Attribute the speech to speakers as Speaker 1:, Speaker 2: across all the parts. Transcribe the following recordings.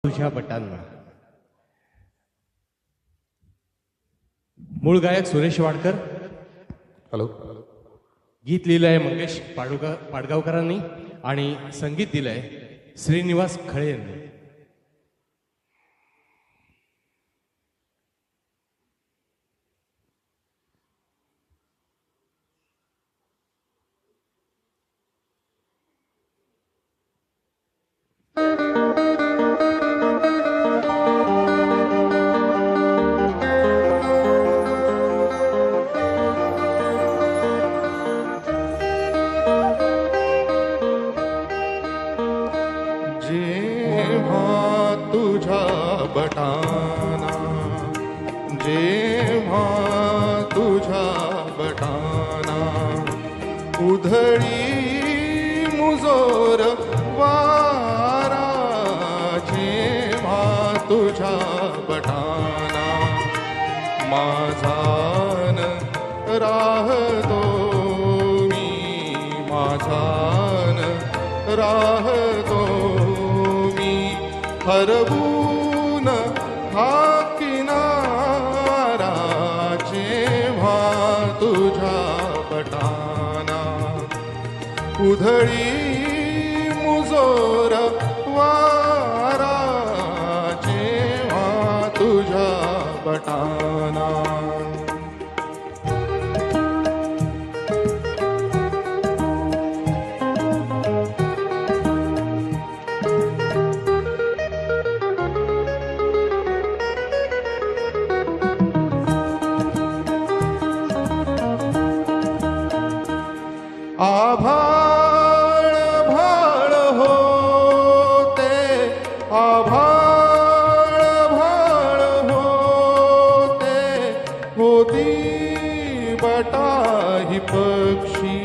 Speaker 1: तुझ्या बटांना. मूळ गायक सुरेश वाडकर.
Speaker 2: हॅलो.
Speaker 1: गीत लिहिलंय मंगेश पाडगावकरांनी आणि संगीत दिलंय श्रीनिवास खळे यांनी.
Speaker 2: जेव्हा तुझ्या बटाना, जेव्हा तुझ्या बटाना उधळी मुजोर वारा, जेव्हा तुझ्या बटाना माझान राहतो मी, माझान राहतो हरवून हा किनारा, जेव्हा तुझ्या बटाना उधळी मुजोर वारा, जेव्हा तुझ्या बटाना. आभाळ भाळ होते, आभाळ भाळ होते, होती बटाही पक्षी,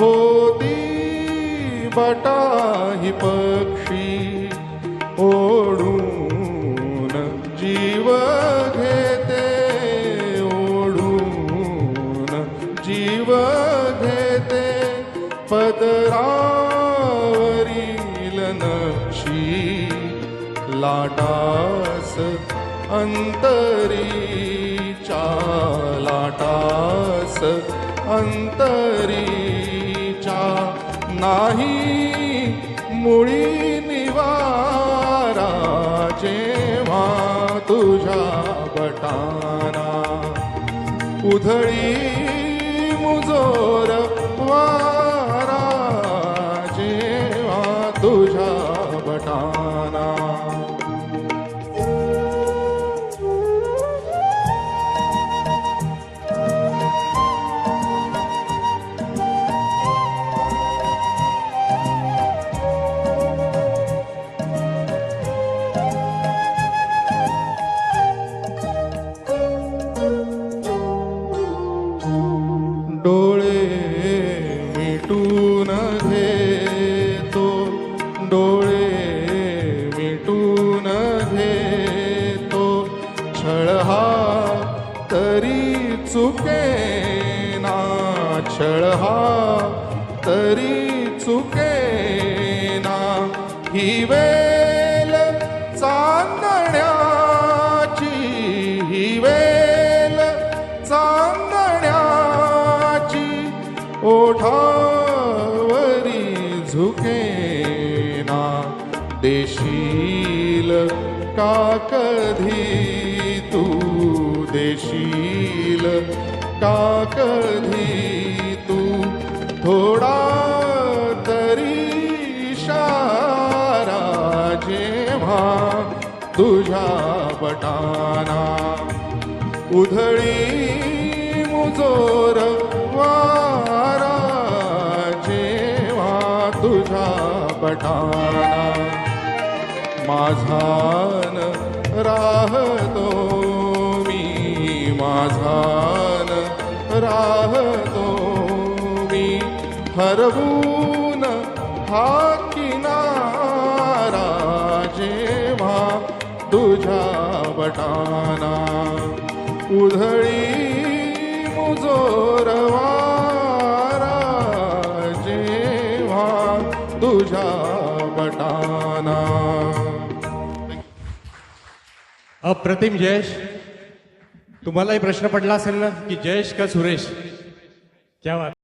Speaker 2: होती बटाही पक्षी ओढून जीव घेते, ओढून जीव घेते पदरावरील नक्षी, लाटास अंतरीच्या, लाटास अंतरीच्या नाही मुळी निवारा, जेव्हा तुझ्या बटाना उधळी मुजोर वारा, जेव्हा तुझ्या बटाना. डोळे मिटून घेतो, डोळे मिटून घेतो, छळ हा तरी चुकेना, छळ हा तरी चुकेना, ही वेल चांदण्याची, ही वेल चांदण्याची ओठावरी झुकेना, देशील का कधी तू, देशील का कधी तू थोडा तरी इशारा, जेव्हा तुझ्या बटाना उधळी मुजोर वारा, जेव्हा तुझ्या बटाना माझान राहतो मी, माझान राहतो मी हरवून हा किनारा, जेव्हा तुझ्या बटाना उधळी मुजोर वारा, जेव्हा तुझ्या बटाना.
Speaker 1: अप्रतिम जयेश. तुम्हालाही प्रश्न पडला असेल ना की जयेश का सुरेश. क्या बात.